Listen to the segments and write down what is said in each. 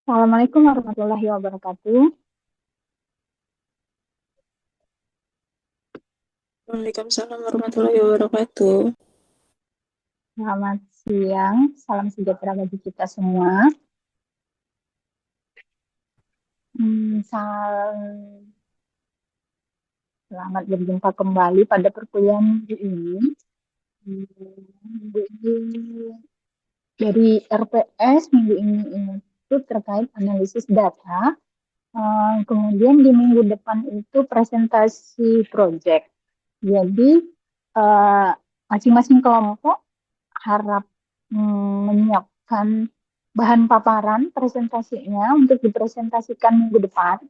Assalamualaikum warahmatullahi wabarakatuh. Waalaikumsalam warahmatullahi wabarakatuh. Selamat siang, salam sejahtera bagi kita semua. Selamat berjumpa kembali pada perkuliahan minggu ini. Minggu ini dari RPS minggu ini itu terkait analisis data. Kemudian di minggu depan itu presentasi project. Jadi eh, masing-masing kelompok harap menyiapkan bahan paparan presentasinya untuk dipresentasikan minggu depan.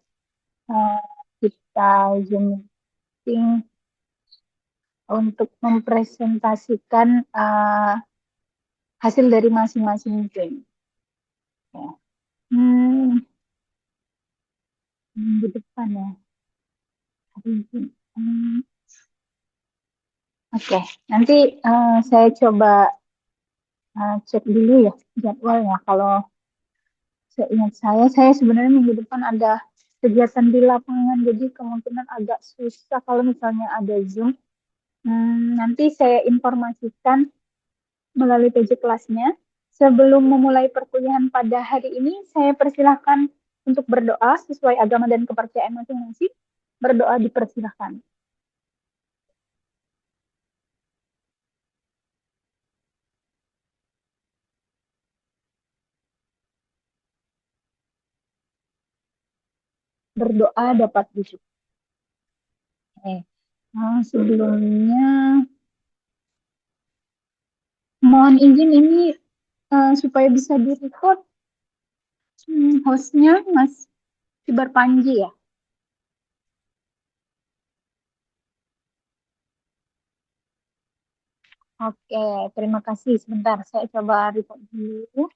Eh, kita Zoom meeting untuk mempresentasikan hasil dari masing-masing tim. Ya. Hmm, Minggu depan ya. Hari ini. Oke, nanti saya coba cek dulu ya jadwalnya. Kalau seingat saya sebenarnya minggu depan ada kegiatan di lapangan, jadi kemungkinan agak susah kalau misalnya ada Zoom. Nanti saya informasikan melalui PJ kelasnya. Sebelum memulai perkuliahan pada hari ini, saya persilahkan untuk berdoa sesuai agama dan kepercayaan masing-masing. Berdoa dipersilahkan. Berdoa dapat wujud. Sebelumnya mohon izin ini supaya bisa direcord hostnya Mas Sibar Panji ya. Oke, terima kasih. Sebentar, saya coba record dulu.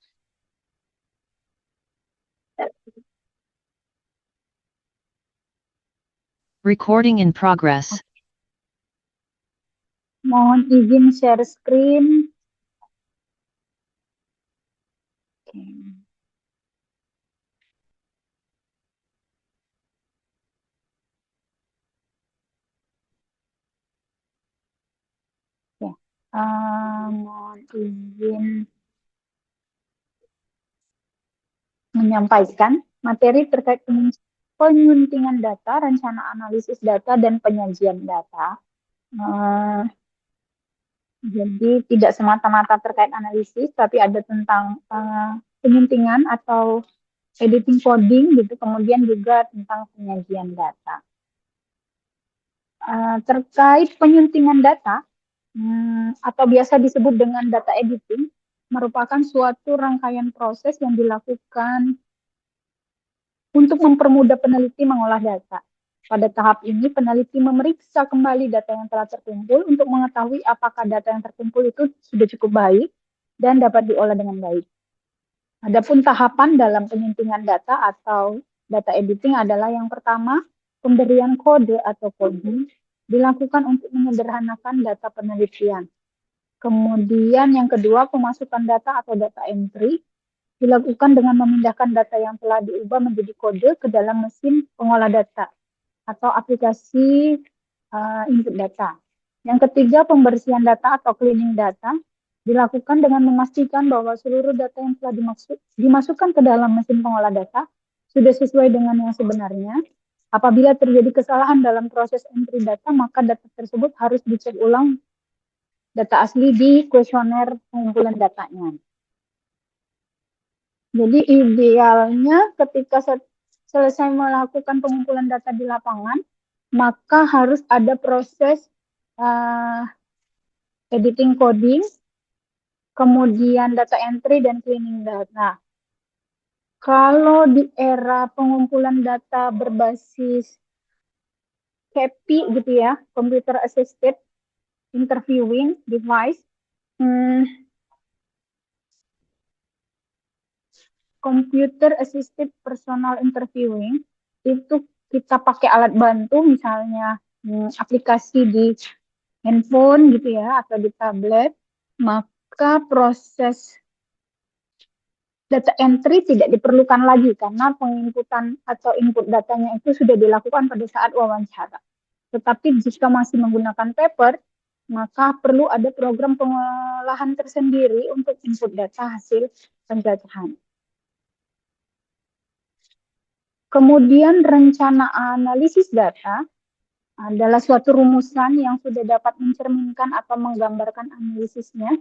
Recording in progress. Mohon izin share screen. Oke. Oke. Mohon izin menyampaikan materi terkait penyuntingan data, rencana analisis data, dan penyajian data. Eh, jadi tidak semata-mata terkait analisis, tapi ada tentang penyuntingan atau editing coding gitu, kemudian juga tentang penyajian data. Terkait penyuntingan data atau biasa disebut dengan data editing, merupakan suatu rangkaian proses yang dilakukan untuk mempermudah peneliti mengolah data. Pada tahap ini, peneliti memeriksa kembali data yang telah terkumpul untuk mengetahui apakah data yang terkumpul itu sudah cukup baik dan dapat diolah dengan baik. Adapun tahapan dalam penyuntingan data atau data editing adalah yang pertama, pemberian kode atau coding dilakukan untuk menyederhanakan data penelitian. Kemudian yang kedua, pemasukan data atau data entry dilakukan dengan memindahkan data yang telah diubah menjadi kode ke dalam mesin pengolah data atau aplikasi input data. Yang ketiga, pembersihan data atau cleaning data dilakukan dengan memastikan bahwa seluruh data yang telah dimasukkan ke dalam mesin pengolah data sudah sesuai dengan yang sebenarnya. Apabila terjadi kesalahan dalam proses entry data, maka data tersebut harus dicek ulang data asli di kuesioner pengumpulan datanya. Jadi idealnya ketika selesai melakukan pengumpulan data di lapangan, maka harus ada proses uh, editing coding, kemudian data entry dan cleaning data. Kalau di era pengumpulan data berbasis CAPI gitu ya, Computer Assisted Interviewing Device, Computer Assisted Personal Interviewing, itu kita pakai alat bantu misalnya aplikasi di handphone gitu ya atau di tablet, maka proses data entry tidak diperlukan lagi karena penginputan atau input datanya itu sudah dilakukan pada saat wawancara. Tetapi jika masih menggunakan paper, maka perlu ada program pengolahan tersendiri untuk input data hasil penjajahan. Kemudian rencana analisis data adalah suatu rumusan yang sudah dapat mencerminkan atau menggambarkan analisisnya.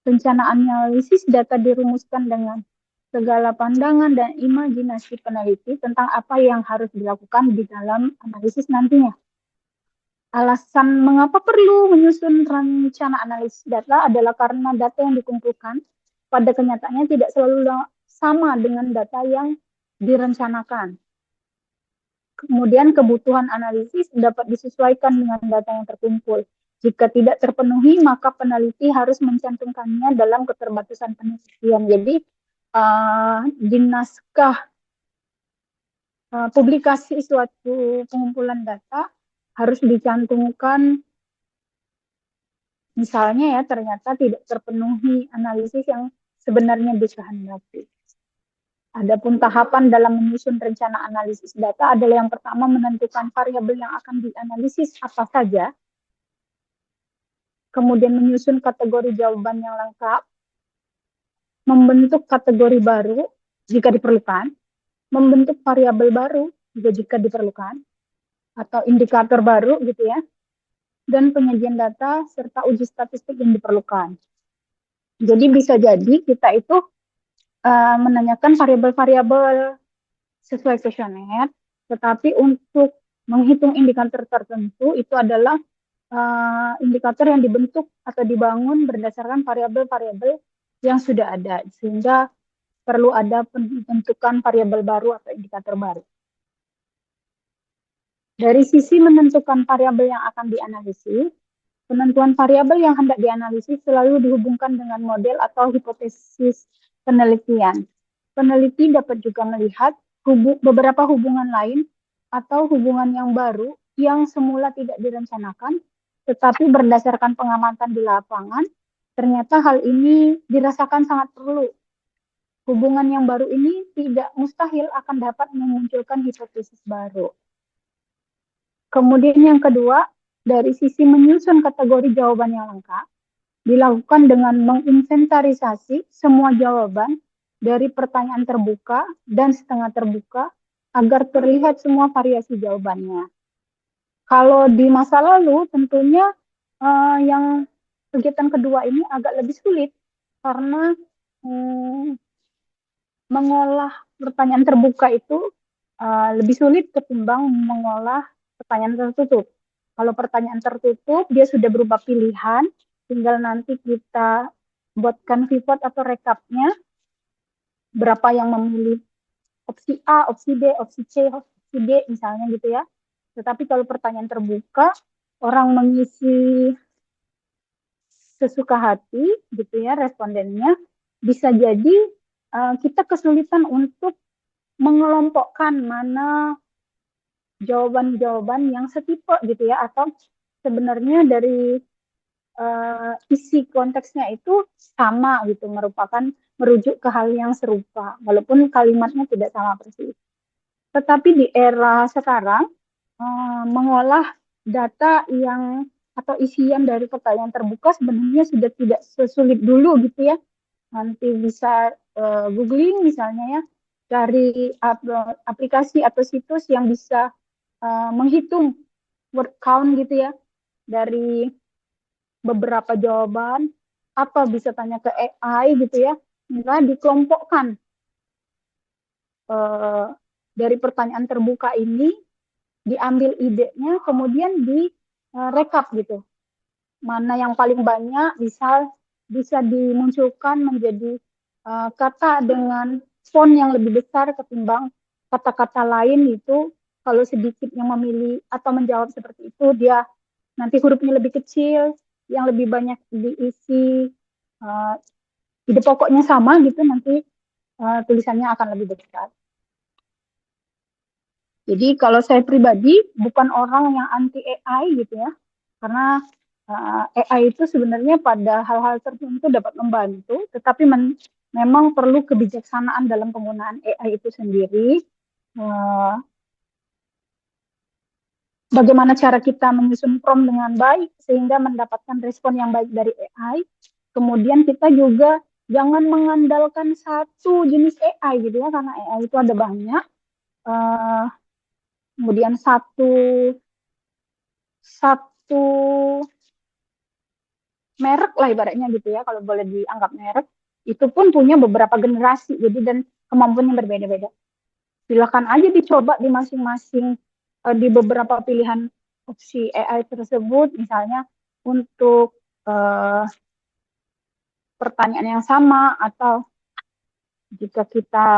Rencana analisis data dirumuskan dengan segala pandangan dan imajinasi peneliti tentang apa yang harus dilakukan di dalam analisis nantinya. Alasan mengapa perlu menyusun rencana analisis data adalah karena data yang dikumpulkan pada kenyataannya tidak selalu sama dengan data yang direncanakan. Kemudian kebutuhan analisis dapat disesuaikan dengan data yang terkumpul. Jika tidak terpenuhi, maka peneliti harus mencantumkannya dalam keterbatasan penelitian. Jadi, di naskah publikasi suatu pengumpulan data harus dicantumkan, misalnya ya, ternyata tidak terpenuhi analisis yang sebenarnya dikehendaki. Adapun tahapan dalam menyusun rencana analisis data adalah yang pertama menentukan variabel yang akan dianalisis apa saja, kemudian menyusun kategori jawaban yang lengkap, membentuk kategori baru jika diperlukan, membentuk variabel baru juga jika diperlukan, atau indikator baru gitu ya, dan penyajian data serta uji statistik yang diperlukan. Jadi bisa jadi kita itu menanyakan variabel-variabel sesuai kuesioner, tetapi untuk menghitung indikator tertentu itu adalah indikator yang dibentuk atau dibangun berdasarkan variabel-variabel yang sudah ada, sehingga perlu ada pembentukan variabel baru atau indikator baru. Dari sisi menentukan variabel yang akan dianalisis, penentuan variabel yang hendak dianalisis selalu dihubungkan dengan model atau hipotesis penelitian. Peneliti dapat juga melihat beberapa hubungan lain atau hubungan yang baru yang semula tidak direncanakan, tetapi berdasarkan pengamatan di lapangan, ternyata hal ini dirasakan sangat perlu. Hubungan yang baru ini tidak mustahil akan dapat memunculkan hipotesis baru. Kemudian yang kedua, dari sisi menyusun kategori jawaban yang lengkap, dilakukan dengan menginventarisasi semua jawaban dari pertanyaan terbuka dan setengah terbuka agar terlihat semua variasi jawabannya. Kalau di masa lalu tentunya yang kegiatan kedua ini agak lebih sulit karena mengolah pertanyaan terbuka itu lebih sulit ketimbang mengolah pertanyaan tertutup. Kalau pertanyaan tertutup, dia sudah berupa pilihan, tinggal nanti kita buatkan pivot atau rekapnya, berapa yang memilih opsi A, opsi B, opsi C, opsi D, misalnya gitu ya. Tetapi kalau pertanyaan terbuka, orang mengisi sesuka hati, gitu ya, respondennya, bisa jadi kita kesulitan untuk mengelompokkan mana jawaban-jawaban yang setipe gitu ya, atau sebenarnya dari isi konteksnya itu sama gitu, merujuk ke hal yang serupa, walaupun kalimatnya tidak sama persis. Tetapi di era sekarang, mengolah data yang atau isian dari pertanyaan terbuka sebenarnya sudah tidak sesulit dulu gitu ya. Nanti bisa googling misalnya ya, dari aplikasi atau situs yang bisa menghitung word count gitu ya, dari beberapa jawaban, atau bisa tanya ke AI gitu ya, hingga dikelompokkan dari pertanyaan terbuka ini, diambil idenya, kemudian direkap gitu. Mana yang paling banyak, bisa dimunculkan menjadi kata dengan font yang lebih besar ketimbang kata-kata lain itu. Kalau sedikit yang memilih atau menjawab seperti itu, dia nanti hurufnya lebih kecil, yang lebih banyak diisi ide pokoknya sama gitu, nanti tulisannya akan lebih besar. Jadi kalau saya pribadi bukan orang yang anti AI gitu ya, karena AI itu sebenarnya pada hal-hal tertentu dapat membantu, tetapi memang perlu kebijaksanaan dalam penggunaan AI itu sendiri. Bagaimana cara kita menyusun prompt dengan baik sehingga mendapatkan respon yang baik dari AI. Kemudian kita juga jangan mengandalkan satu jenis AI gitu ya, karena AI itu ada banyak. Kemudian satu merek lah ibaratnya gitu ya, kalau boleh dianggap merek, itu pun punya beberapa generasi, jadi dan kemampuannya berbeda-beda. Silakan aja dicoba di masing-masing di beberapa pilihan opsi AI tersebut, misalnya untuk pertanyaan yang sama, atau jika kita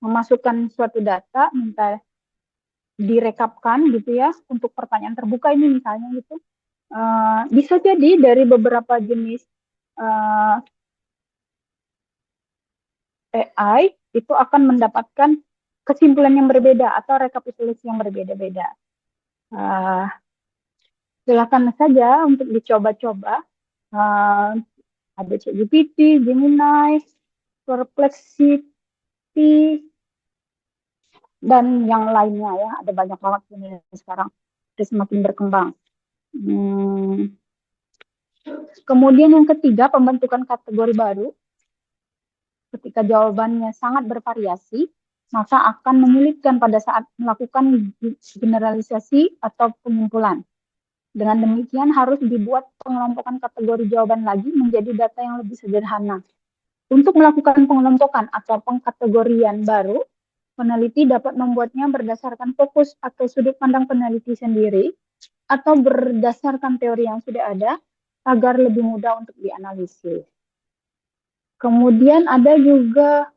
memasukkan suatu data, minta direkapkan gitu ya, untuk pertanyaan terbuka ini misalnya gitu. Bisa jadi dari beberapa jenis AI itu akan mendapatkan kesimpulan yang berbeda atau rekapitulasi yang berbeda-beda. Silakan saja untuk dicoba-coba. Ada ChatGPT, Gemini, Perplexity, dan yang lainnya ya. Ada banyak banget ini sekarang. Sudah semakin berkembang. Kemudian yang ketiga, pembentukan kategori baru. Ketika jawabannya sangat bervariasi, maka akan menyulitkan pada saat melakukan generalisasi atau penyimpulan. Dengan demikian harus dibuat pengelompokan kategori jawaban lagi menjadi data yang lebih sederhana. Untuk melakukan pengelompokan atau pengkategorian baru, peneliti dapat membuatnya berdasarkan fokus atau sudut pandang peneliti sendiri atau berdasarkan teori yang sudah ada agar lebih mudah untuk dianalisis. Kemudian ada juga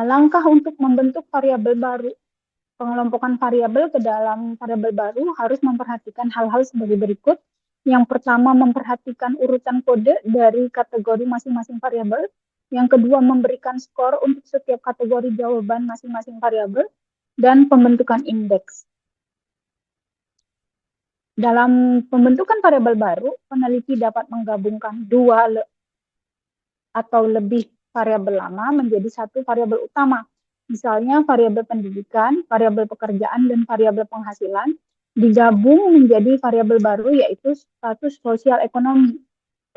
langkah untuk membentuk variabel baru. Pengelompokan variabel ke dalam variabel baru harus memperhatikan hal-hal sebagai berikut. Yang pertama, memperhatikan urutan kode dari kategori masing-masing variabel. Yang kedua, memberikan skor untuk setiap kategori jawaban masing-masing variabel. Dan pembentukan indeks. Dalam pembentukan variabel baru, peneliti dapat menggabungkan dua atau lebih variabel lama menjadi satu variabel utama. Misalnya variabel pendidikan, variabel pekerjaan, dan variabel penghasilan digabung menjadi variabel baru yaitu status sosial ekonomi.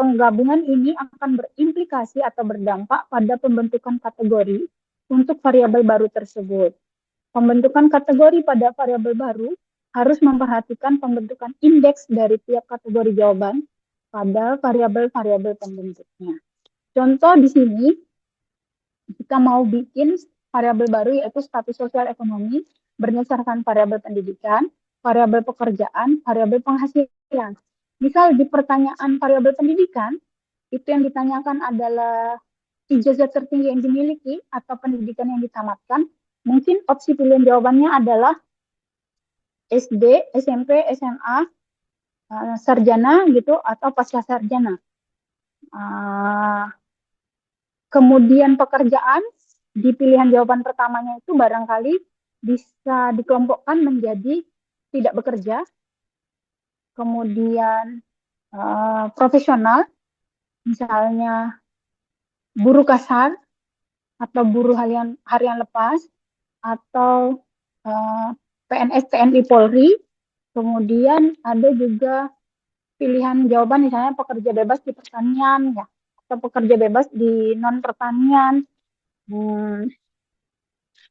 Penggabungan ini akan berimplikasi atau berdampak pada pembentukan kategori untuk variabel baru tersebut. Pembentukan kategori pada variabel baru harus memperhatikan pembentukan indeks dari tiap kategori jawaban pada variabel-variabel pembentuknya. Contoh di sini, kita mau bikin variabel baru yaitu status sosial ekonomi berdasarkan variabel pendidikan, variabel pekerjaan, variabel penghasilan. Misal di pertanyaan variabel pendidikan, itu yang ditanyakan adalah ijazah tertinggi yang dimiliki atau pendidikan yang ditamatkan. Mungkin opsi pilihan jawabannya adalah SD, SMP, SMA, sarjana gitu, atau pasca sarjana. Kemudian pekerjaan, di pilihan jawaban pertamanya itu barangkali bisa dikelompokkan menjadi tidak bekerja, kemudian profesional, misalnya buruh kasar, atau buruh harian lepas, atau PNS TNI Polri. Kemudian ada juga pilihan jawaban misalnya pekerja bebas di pertanian, ya, atau pekerja bebas di non pertanian,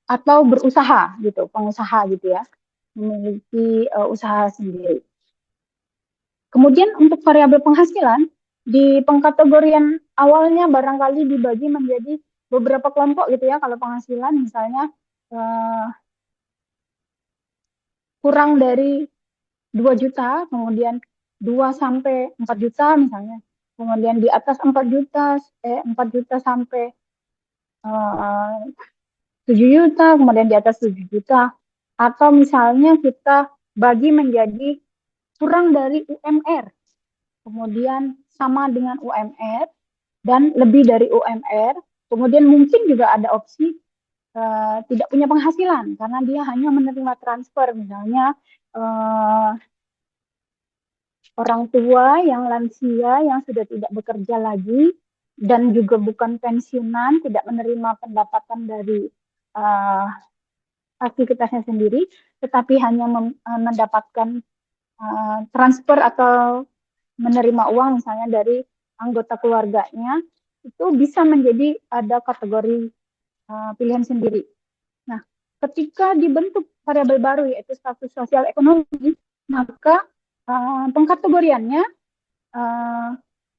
atau berusaha gitu, pengusaha gitu ya, memiliki usaha sendiri. Kemudian untuk variabel penghasilan, di pengkategorian awalnya barangkali dibagi menjadi beberapa kelompok gitu ya. Kalau penghasilan misalnya kurang dari 2 juta, kemudian 2 sampai 4 juta misalnya. Kemudian di atas 4 juta, 4 juta sampai 7 juta, kemudian di atas 7 juta. Atau misalnya kita bagi menjadi kurang dari UMR, kemudian sama dengan UMR, dan lebih dari UMR. Kemudian mungkin juga ada opsi tidak punya penghasilan, karena dia hanya menerima transfer, misalnya orang tua yang lansia yang sudah tidak bekerja lagi, dan juga bukan pensiunan, tidak menerima pendapatan dari aktivitasnya sendiri, tetapi hanya mendapatkan transfer atau menerima uang misalnya dari anggota keluarganya, itu bisa menjadi ada kategori pilihan sendiri. Nah, ketika dibentuk variabel baru yaitu status sosial ekonomi, maka pengkategoriannya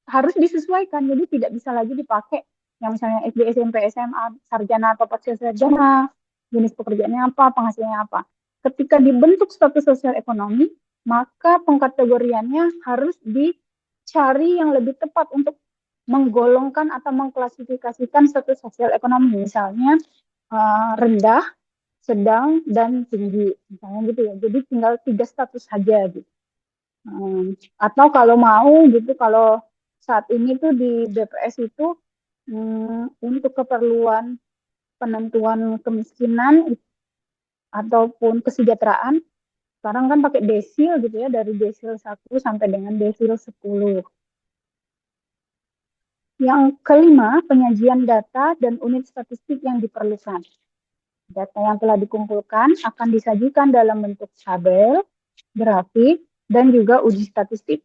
harus disesuaikan. Jadi tidak bisa lagi dipakai yang misalnya SD, SMP, SMA, sarjana atau pasca sarjana, jenis pekerjaannya apa, penghasilannya apa. Ketika dibentuk status sosial ekonomi, maka pengkategoriannya harus dicari yang lebih tepat untuk menggolongkan atau mengklasifikasikan status sosial ekonomi. Misalnya rendah, sedang, dan tinggi. Misalnya gitu ya. Jadi tinggal 3 status saja gitu. Atau kalau mau gitu, kalau saat ini tuh di BPS itu untuk keperluan penentuan kemiskinan ataupun kesejahteraan, sekarang kan pakai desil gitu ya, dari desil 1 sampai dengan desil 10. Yang kelima, penyajian data dan unit statistik yang diperlukan. Data yang telah dikumpulkan akan disajikan dalam bentuk tabel, grafik, dan juga uji statistik.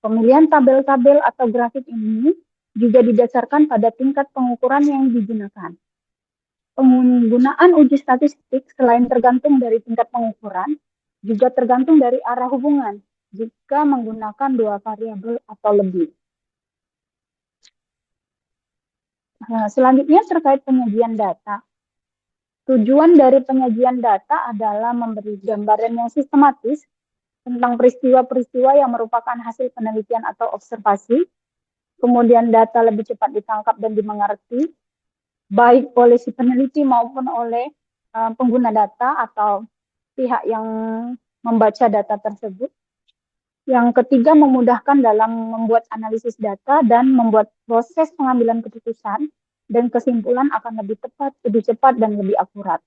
Pemilihan tabel-tabel atau grafik ini juga didasarkan pada tingkat pengukuran yang digunakan. Penggunaan uji statistik selain tergantung dari tingkat pengukuran, juga tergantung dari arah hubungan jika menggunakan 2 variabel atau lebih. Nah, selanjutnya terkait penyajian data. Tujuan dari penyajian data adalah memberi gambaran yang sistematis tentang peristiwa-peristiwa yang merupakan hasil penelitian atau observasi. Kemudian data lebih cepat ditangkap dan dimengerti, baik oleh si peneliti maupun oleh pengguna data atau pihak yang membaca data tersebut. Yang ketiga, memudahkan dalam membuat analisis data dan membuat proses pengambilan keputusan dan kesimpulan akan lebih tepat, lebih cepat, dan lebih akurat.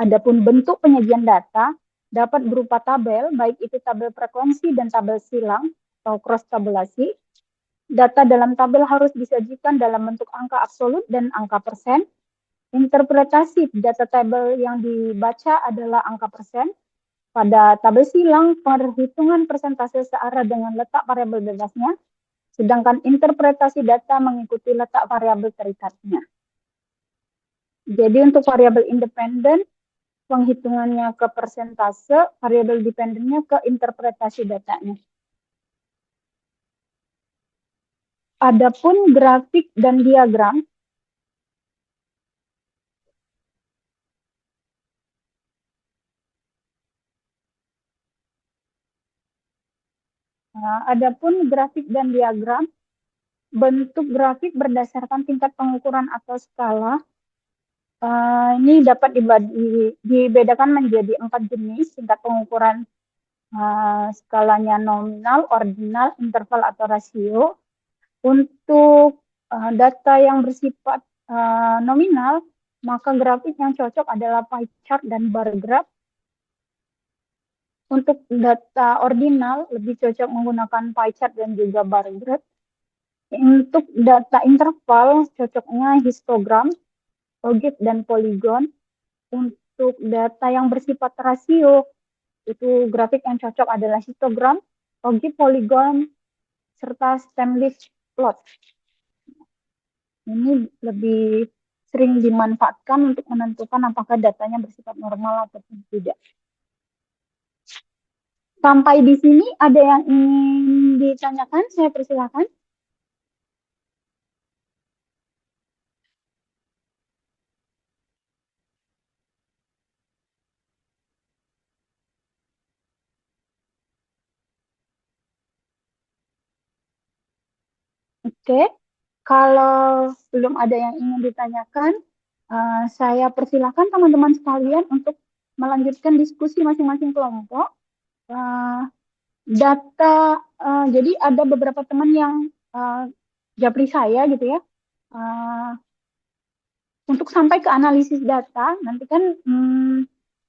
Adapun bentuk penyajian data dapat berupa tabel, baik itu tabel frekuensi dan tabel silang atau cross tabulasi. Data dalam tabel harus disajikan dalam bentuk angka absolut dan angka persen. Interpretasi data tabel yang dibaca adalah angka persen. Pada tabel silang, perhitungan persentase searah dengan letak variabel bebasnya, sedangkan interpretasi data mengikuti letak variabel terikatnya. Jadi untuk variabel independen, penghitungannya ke persentase, variabel dependennya ke interpretasi datanya. Adapun grafik dan diagram, bentuk grafik berdasarkan tingkat pengukuran atau skala. Ini dapat dibedakan menjadi 4 jenis tingkat pengukuran. Skalanya nominal, ordinal, interval, atau rasio. Untuk data yang bersifat nominal, maka grafik yang cocok adalah pie chart dan bar graph. Untuk data ordinal, lebih cocok menggunakan pie chart dan juga bar graph. Untuk data interval, cocoknya histogram, ogif, dan poligon. Untuk data yang bersifat rasio, itu grafik yang cocok adalah histogram, ogif, poligon, serta stem leaf plot. Ini lebih sering dimanfaatkan untuk menentukan apakah datanya bersifat normal ataupun tidak. Sampai di sini ada yang ingin ditanyakan? Saya persilakan. Oke, kalau belum ada yang ingin ditanyakan, saya persilakan teman-teman sekalian untuk melanjutkan diskusi masing-masing kelompok. Jadi ada beberapa teman yang japri saya gitu ya, untuk sampai ke analisis data, nanti kan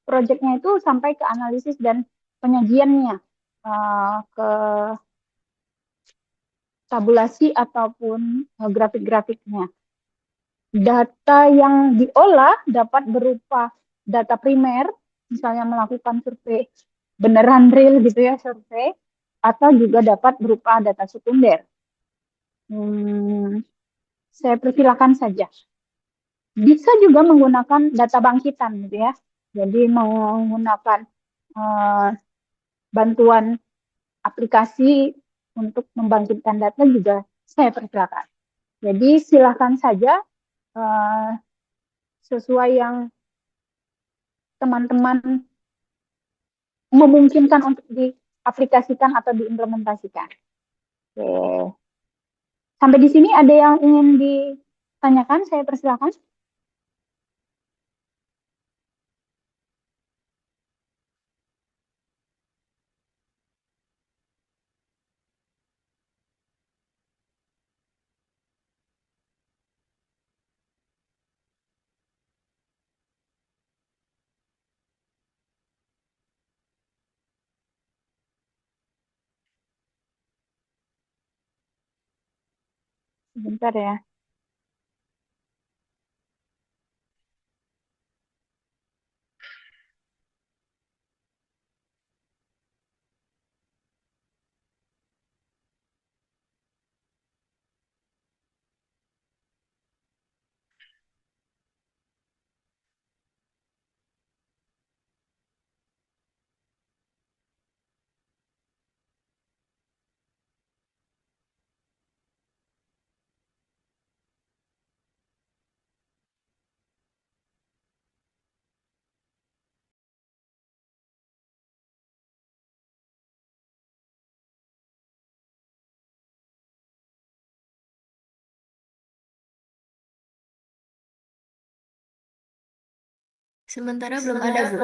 proyeknya itu sampai ke analisis dan penyajiannya ke tabulasi ataupun grafik-grafiknya. Data yang diolah dapat berupa data primer, misalnya melakukan survei beneran real gitu ya, survei, atau juga dapat berupa data sekunder. Saya persilakan saja. Bisa juga menggunakan data bangkitan gitu ya. Jadi menggunakan bantuan aplikasi untuk membangkitkan data juga saya persilakan. Jadi silakan saja sesuai yang teman-teman memungkinkan untuk diaplikasikan atau diimplementasikan. Oke. Sampai di sini ada yang ingin ditanyakan? Saya persilakan. Sebentar ya. Sementara belum ada, Bu.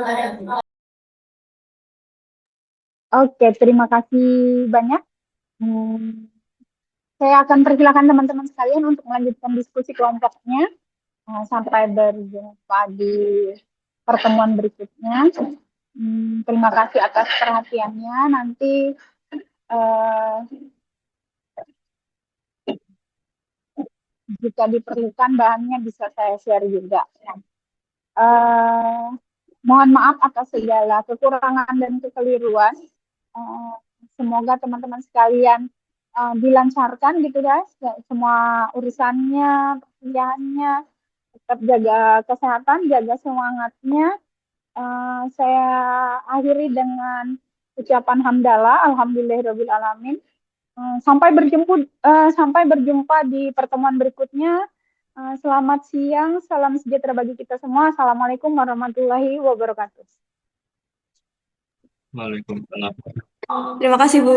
Oke, terima kasih banyak. Saya akan persilakan teman-teman sekalian untuk melanjutkan diskusi kelompoknya. Sampai berjumpa di pertemuan berikutnya. Terima kasih atas perhatiannya. Nanti jika diperlukan bahannya bisa saya share juga. Mohon maaf atas segala kekurangan dan kekeliruan. Semoga teman-teman sekalian dilancarkan gitu guys, semua urusannya, pekerjaannya, tetap jaga kesehatan, jaga semangatnya. Saya akhiri dengan ucapan hamdalah, alhamdulillahirobbilalamin. Sampai berjumpa di pertemuan berikutnya. Selamat siang, salam sejahtera bagi kita semua. Assalamualaikum warahmatullahi wabarakatuh. Waalaikumsalam. Terima kasih, Bu.